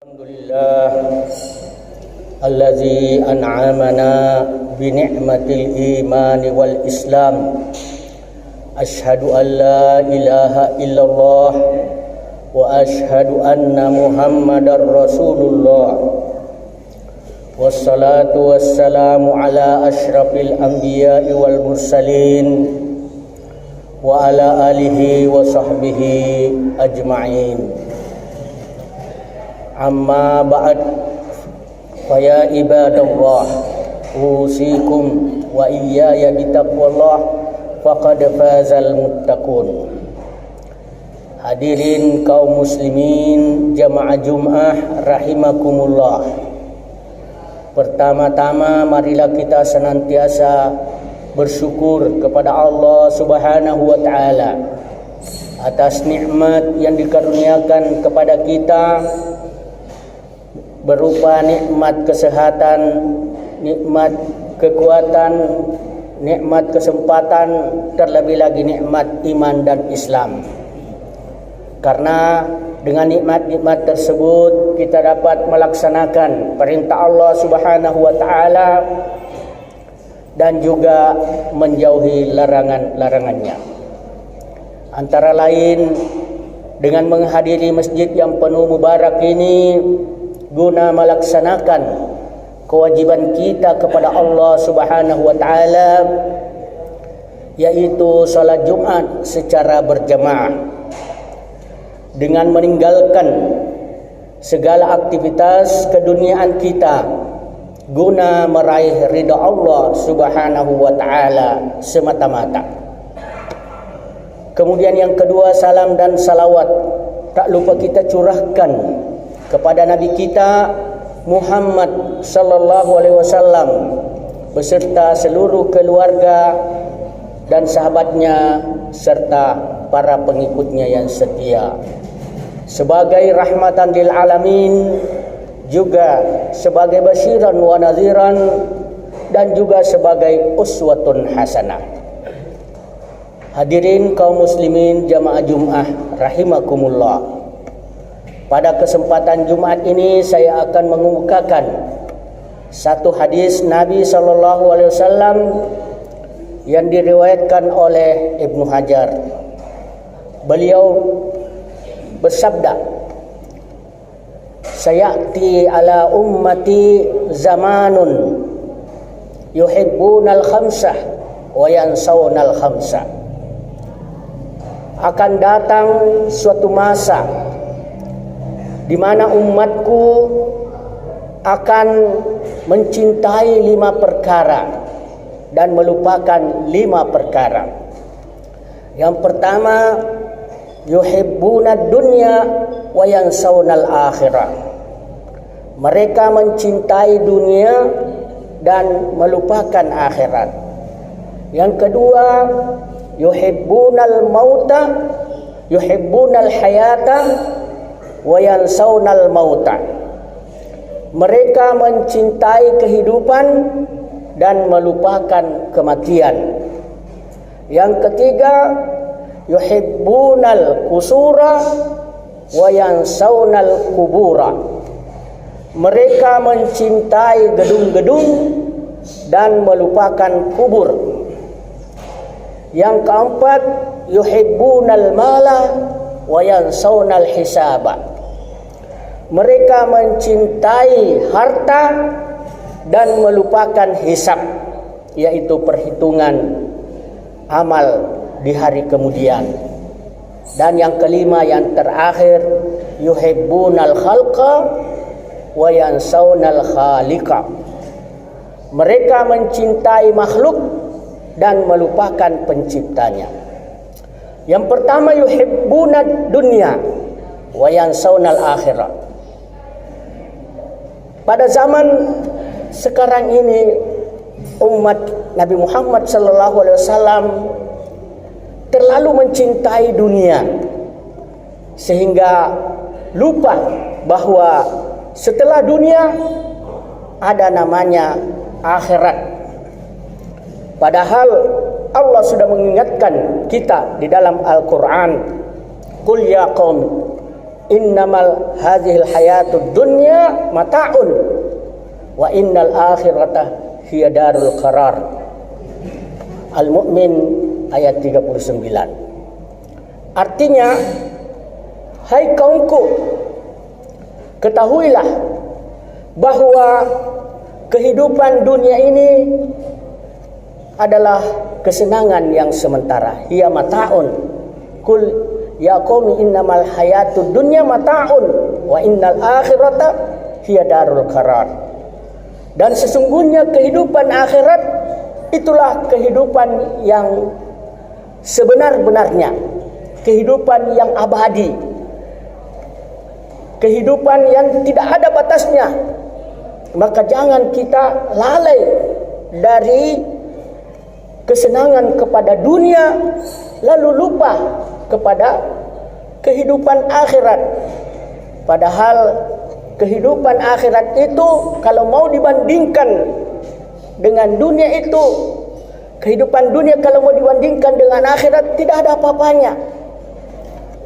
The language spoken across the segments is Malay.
Alhamdulillah allazi an'amana bi ni'matil iman wal islam. Ashhadu an la ilaha illallah wa ashhadu anna muhammadar rasulullah. Wassalatu wassalamu ala asyrafil anbiya'i wal mursalin wa ala alihi wa sahbihi ajma'in. Amma ba'd, fa ya ibadallah, usikum wa iyaya bitaqwallah, faqad fazal muttaqun. Hadirin kaum muslimin jamaah Jum'ah rahimakumullah. Pertama-tama marilah kita senantiasa bersyukur kepada Allah Subhanahu wa taala atas nikmat yang dikaruniakan kepada kita, berupa nikmat kesehatan, nikmat kekuatan, nikmat kesempatan, terlebih lagi nikmat iman dan Islam. Karena dengan nikmat-nikmat tersebut kita dapat melaksanakan perintah Allah Subhanahu wa taala dan juga menjauhi larangan-larangannya. Antara lain dengan menghadiri masjid yang penuh mubarak ini guna melaksanakan kewajiban kita kepada Allah Subhanahu wa taala, yaitu salat Jumat secara berjamaah, dengan meninggalkan segala aktivitas keduniaan kita guna meraih ridha Allah Subhanahu wa taala semata-mata. Kemudian yang kedua, salam dan salawat tak lupa kita curahkan kepada Nabi kita Muhammad sallallahu alaihi wasallam beserta seluruh keluarga dan sahabatnya serta para pengikutnya yang setia, sebagai rahmatan lil alamin, juga sebagai basyiran wa nadhiran, dan juga sebagai uswatun hasanah. Hadirin kaum muslimin jamaah Jum'ah rahimakumullah. Pada kesempatan Jumat ini saya akan mengemukakan satu hadis Nabi SAW yang diriwayatkan oleh Ibnu Hajar. Beliau bersabda, sayati ala ummati zamanun yuhibbunal khamsah wa yansawnal khamsah. Akan datang suatu masa di mana umatku akan mencintai 5 perkara dan melupakan 5 perkara. Yang pertama, yuhibbunad dunya wa yansawnal akhirah. Mereka mencintai dunia dan melupakan akhirat. Yang kedua, yuhibbunal mauta, yuhibbunal hayata wa yansawnal mauta. Mereka mencintai kehidupan dan melupakan kematian. Yang ketiga, yuhibbunal qusura wa yansawnal kubura. Mereka mencintai gedung-gedung dan melupakan kubur. Yang keempat, yuhibbunal mala wa yansawnal hisaba. Mereka mencintai harta dan melupakan hisab, yaitu perhitungan amal di hari kemudian. Dan yang kelima, yang terakhir, yuhibbunal khalqa wa yansawnal khaliqa. Mereka mencintai makhluk dan melupakan penciptanya. Yang pertama, yuhibbunad dunya wa yansawnal akhirah. Pada zaman sekarang ini umat Nabi Muhammad sallallahu alaihi wasallam terlalu mencintai dunia sehingga lupa bahwa setelah dunia ada namanya akhirat. Padahal Allah sudah mengingatkan kita di dalam Al-Quran, Qul ya qaum innamal hadhil hayatud dunya mata'un wa innal akhirata hiya darul qarar. Al-Mu'min ayat 39. Artinya, hai kaumku, ketahuilah bahwa kehidupan dunia ini adalah kesenangan yang sementara. Hiya mata'un. Kul ya qaumi innamal hayatud dunya mata'un wa innal akhirata hiya darul qarar. Dan sesungguhnya kehidupan akhirat itulah kehidupan yang sebenar-benarnya, kehidupan yang abadi, kehidupan yang tidak ada batasnya. Maka jangan kita lalai dari kesenangan kepada dunia lalu lupa kepada kehidupan akhirat. Padahal kehidupan akhirat itu kalau mau dibandingkan dengan dunia itu, kehidupan dunia kalau mau dibandingkan dengan akhirat tidak ada apa-apanya.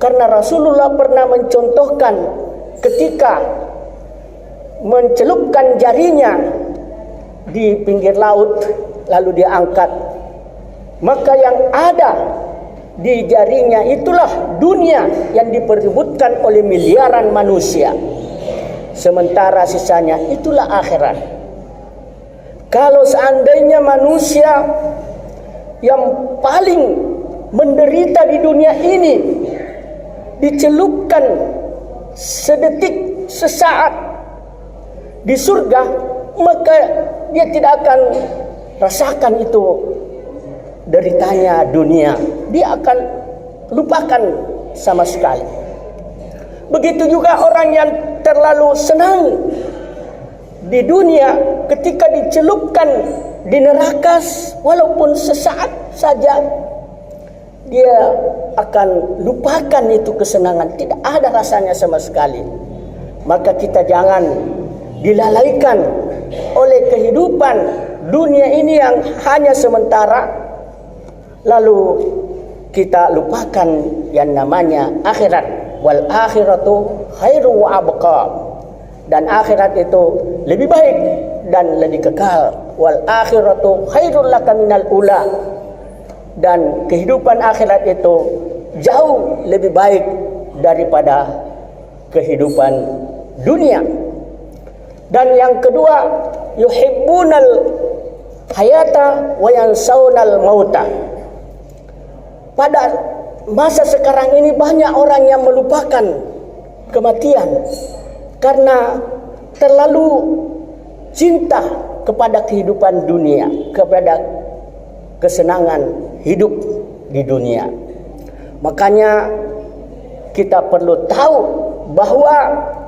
Karena Rasulullah pernah mencontohkan ketika mencelupkan jarinya di pinggir laut lalu dia angkat, maka yang ada di jarinya itulah dunia yang diperebutkan oleh miliaran manusia, sementara sisanya itulah akhirat. Kalau seandainya manusia yang paling menderita di dunia ini dicelupkan sedetik, sesaat di surga, maka dia tidak akan rasakan itu deritanya dunia. Dia akan lupakan sama sekali. Begitu juga orang yang terlalu senang di dunia, ketika dicelupkan di neraka walaupun sesaat saja, dia akan lupakan itu kesenangan, tidak ada rasanya sama sekali. Maka kita jangan dilalaikan oleh kehidupan dunia ini yang hanya sementara, lalu kita lupakan yang namanya akhirat. Wal akhiratu khairu wa abqa. Dan akhirat itu lebih baik dan lebih kekal. Wal akhiratu khairul laka minal ula. Dan kehidupan akhirat itu jauh lebih baik daripada kehidupan dunia. Dan yang kedua, yuhibbunal hayata wa yansawnal mauta. Pada masa sekarang ini banyak orang yang melupakan kematian karena terlalu cinta kepada kehidupan dunia, kepada kesenangan hidup di dunia. Makanya kita perlu tahu bahwa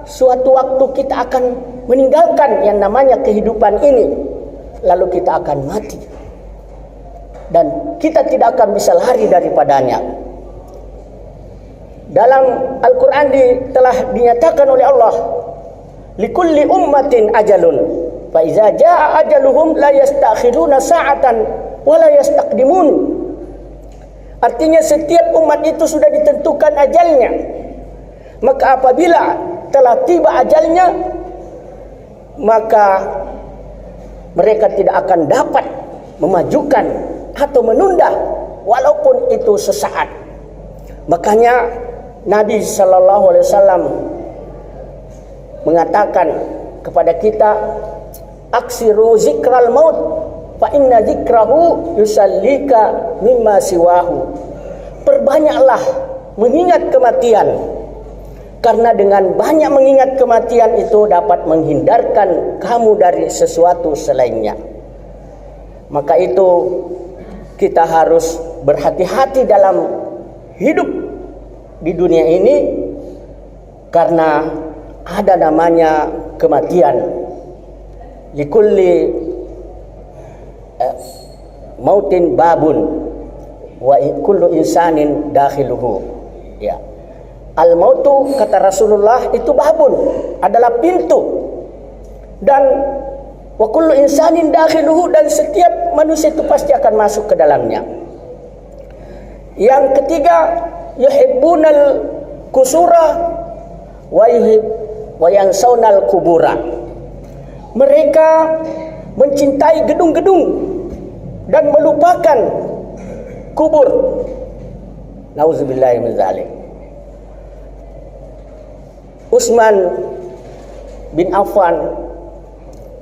suatu waktu kita akan meninggalkan yang namanya kehidupan ini, lalu kita akan mati dan kita tidak akan bisa lari daripadanya. Dalam Al-Quran telah dinyatakan oleh Allah, likulli ummatin ajalun fa iza jaa ajaluhum la yastakhiruna sa'atan wa la yastaqdimun. Artinya setiap umat itu sudah ditentukan ajalnya, maka apabila telah tiba ajalnya, maka mereka tidak akan dapat memajukan atau menunda walaupun itu sesaat. Makanya Nabi sallallahu alaihi wasallam mengatakan kepada kita, aksiru zikral maut fa inna zikrahu yusallika mimma siwahu. Perbanyaklah mengingat kematian, karena dengan banyak mengingat kematian itu dapat menghindarkan kamu dari sesuatu selainnya. Maka itu kita harus berhati-hati dalam hidup di dunia ini, karena ada namanya kematian. Likulli mautin babun wa kullu insanin dakhiluhu. Ya. Al-mautu kata Rasulullah itu babun, adalah pintu. Dan wa kullu insanin dakhiluhu, dan setiap manusia itu pasti akan masuk ke dalamnya. Yang ketiga, yuhibbunal kusura wa yansawnal kubura. Mereka mencintai gedung-gedung dan melupakan kubur. Nauzubillahi min dzalik. Utsman bin Affan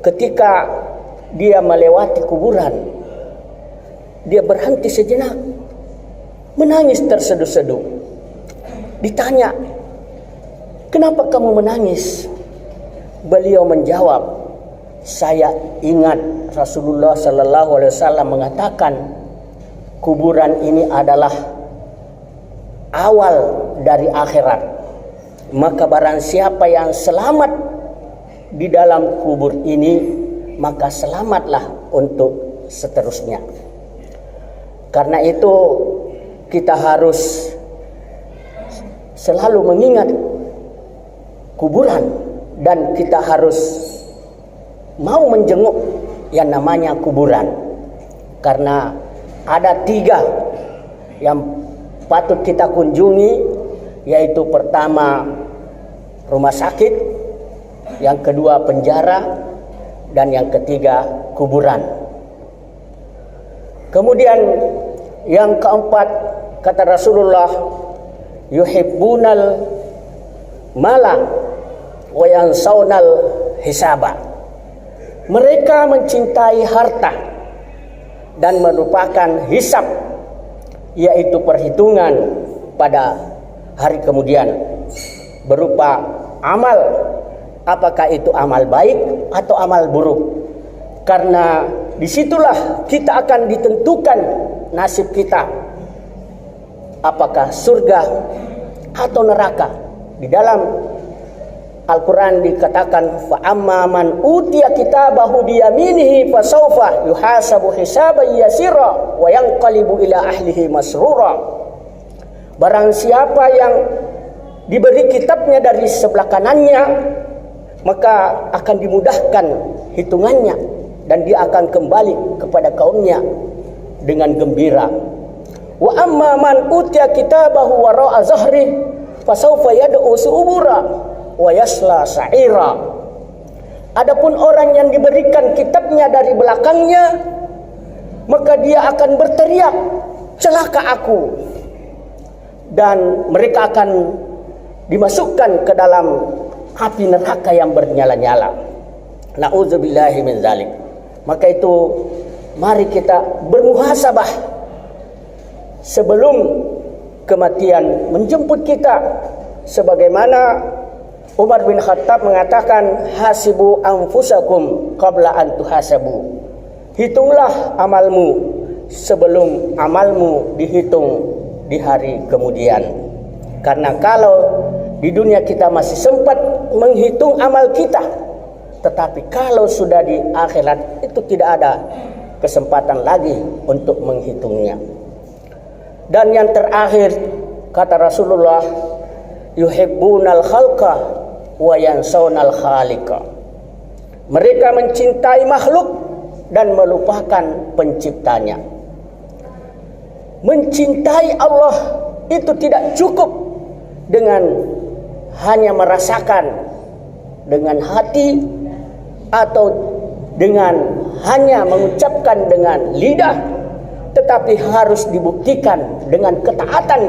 ketika dia melewati kuburan, dia berhenti sejenak, menangis terseduh-seduh. Ditanya, "Kenapa kamu menangis?" Beliau menjawab, "Saya ingat Rasulullah sallallahu alaihi wasallam mengatakan kuburan ini adalah awal dari akhirat. Maka barang siapa yang selamat di dalam kubur ini, maka selamatlah untuk seterusnya." Karena itu kita harus selalu mengingat kuburan dan kita harus mau menjenguk yang namanya kuburan. Karena ada 3 yang patut kita kunjungi, yaitu pertama rumah sakit, yang kedua penjara, dan yang ketiga kuburan. Kemudian yang keempat, kata Rasulullah, yuhibbunal mala wa yansawnal hisaba. Mereka mencintai harta dan melupakan hisab, yaitu perhitungan pada hari kemudian berupa amal, apakah itu amal baik atau amal buruk. Karena disitulah kita akan ditentukan nasib kita, apakah surga atau neraka. Di dalam Al-Quran dikatakan, fa amma man utiya kitabahu biyaminihi fasawfa yuhasabu hisaban yasira wa yanqalibu ila ahlihi masrura. Barang siapa yang diberi kitabnya dari sebelah kanannya, maka akan dimudahkan hitungannya dan dia akan kembali kepada kaumnya dengan gembira. Wa amma man utiya kitabahu wara'a zahri fasawfa yad'u subura wa yasla sa'ira. Adapun orang yang diberikan kitabnya dari belakangnya, maka dia akan berteriak, "Celaka aku!" Dan mereka akan dimasukkan ke dalam api neraka yang bernyala-nyala. Na'udzubillahi min dzalik. Maka itu mari kita bermuhasabah sebelum kematian menjemput kita, sebagaimana Umar bin Khattab mengatakan, hasibu anfusakum qabla an tuhasabu. Hitunglah amalmu sebelum amalmu dihitung di hari kemudian. Karena kalau di dunia kita masih sempat menghitung amal kita, tetapi kalau sudah di akhirat itu tidak ada kesempatan lagi untuk menghitungnya. Dan yang terakhir, kata Rasulullah, yuhibbunal khalqa wa yansawnal khaliqa. Mereka mencintai makhluk dan melupakan penciptanya. Mencintai Allah itu tidak cukup dengan hanya merasakan dengan hati atau dengan hanya mengucapkan dengan lidah, tetapi harus dibuktikan dengan ketaatan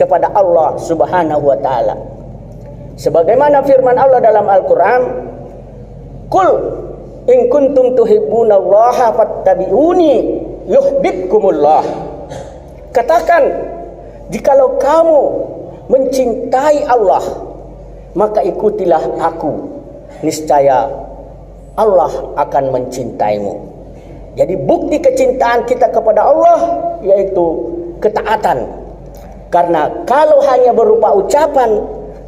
kepada Allah Subhanahu wa taala. Sebagaimana firman Allah dalam Al-Qur'an, "Qul in kuntum tuhibbunallaha fattabi'uni yuhibbukumullah." Katakan, jikalau kamu mencintai Allah, maka ikutilah aku, niscaya Allah akan mencintaimu. Jadi bukti kecintaan kita kepada Allah yaitu ketaatan. Karena kalau hanya berupa ucapan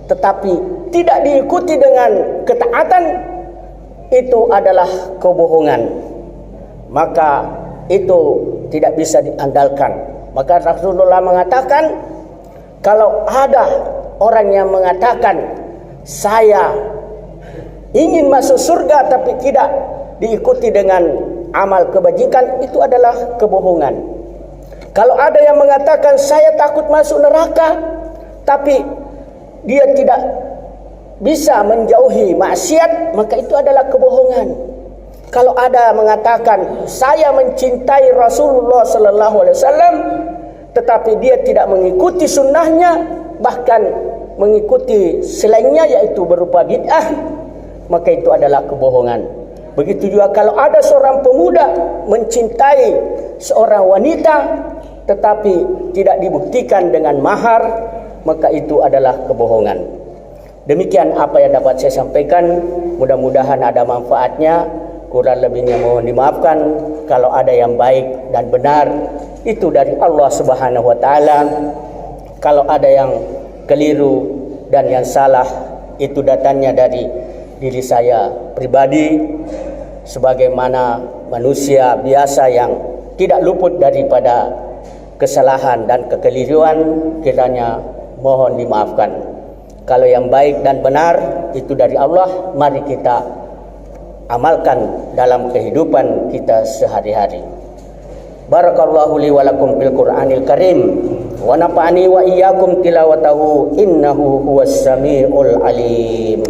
tetapi tidak diikuti dengan ketaatan, itu adalah kebohongan. Maka itu tidak bisa diandalkan. Maka Rasulullah mengatakan, kalau ada orang yang mengatakan saya ingin masuk surga tapi tidak diikuti dengan amal kebajikan, itu adalah kebohongan. Kalau ada yang mengatakan saya takut masuk neraka tapi dia tidak bisa menjauhi maksiat, maka itu adalah kebohongan. Kalau ada mengatakan saya mencintai Rasulullah sallallahu alaihi wasallam tetapi dia tidak mengikuti sunnahnya, bahkan mengikuti selainnya yaitu berupa bid'ah, maka itu adalah kebohongan. Begitu juga kalau ada seorang pemuda mencintai seorang wanita tetapi tidak dibuktikan dengan mahar, maka itu adalah kebohongan. Demikian apa yang dapat saya sampaikan, mudah-mudahan ada manfaatnya. Kurang lebihnya mohon dimaafkan. Kalau ada yang baik dan benar, itu dari Allah Subhanahu wa taala. Kalau ada yang keliru dan yang salah, itu datangnya dari diri saya pribadi sebagaimana manusia biasa yang tidak luput daripada kesalahan dan kekeliruan, kiranya mohon dimaafkan. Kalau yang baik dan benar itu dari Allah, mari kita amalkan dalam kehidupan kita sehari-hari. Barakallahu li wa lakum fil Qur'anil Karim wa nafa'ani wa iyyakum tilawatahu innahu huwas samiul alim.